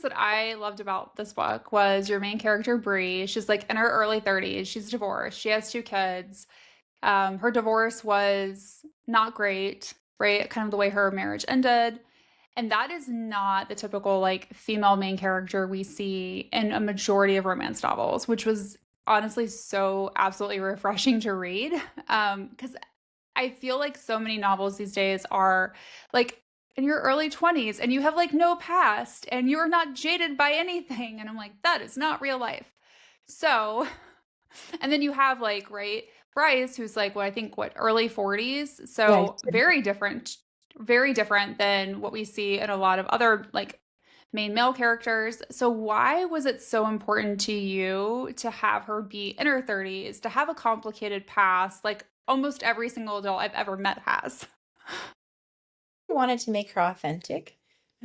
things that I loved about this book was your main character, Bree. She's like in her early 30s. She's divorced. She has two kids. Her divorce was not great, right? Kind of the way her marriage ended. And that is not the typical like female main character we see in a majority of romance novels, which was honestly so absolutely refreshing to read. Because I feel like so many novels these days are like in your early 20s and you have like no past and you're not jaded by anything. And I'm like, that is not real life. So, and then you have like, right, Bryce, who's like, what I think, what, early 40s. Right. So very different than what we see in a lot of other like main male characters. So why was it so important to you to have her be in her 30s, to have a complicated past like almost every single adult I've ever met has? Wanted to make her authentic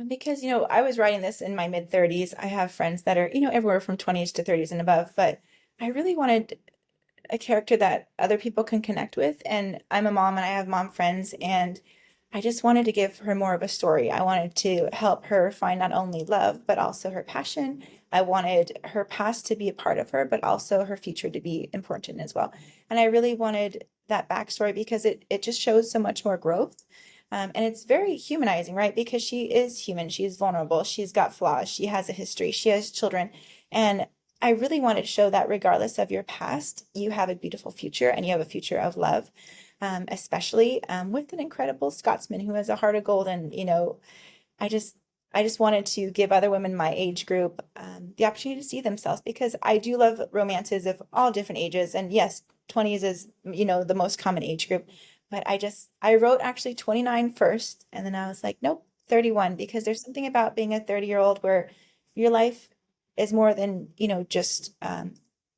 because, I was writing this in my mid 30s. I have friends that are, everywhere from 20s to 30s and above, but I really wanted a character that other people can connect with. And I'm a mom and I have mom friends, and I just wanted to give her more of a story. I wanted to help her find not only love, but also her passion. I wanted her past to be a part of her, but also her future to be important as well. And I really wanted that backstory because it just shows so much more growth. And it's very humanizing, right? Because she is human, she's vulnerable, she's got flaws, she has a history, she has children. And I really wanted to show that regardless of your past, you have a beautiful future and you have a future of love, especially with an incredible Scotsman who has a heart of gold. And, I just, I just wanted to give other women my age group the opportunity to see themselves because I do love romances of all different ages. And yes, 20s is, the most common age group. But I wrote actually 29 first, and then I was like, nope, 31, because there's something about being a 30-year-old where your life is more than, just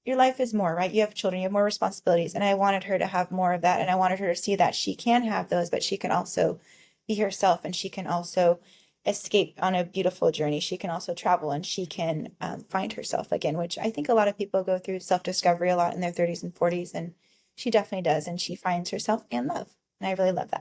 your life is more, right? You have children, you have more responsibilities. And I wanted her to have more of that. And I wanted her to see that she can have those, but she can also be herself and she can also escape on a beautiful journey. She can also travel and she can find herself again, which I think a lot of people go through self-discovery a lot in their 30s and 40s. And she definitely does. And she finds herself and love. And I really love that.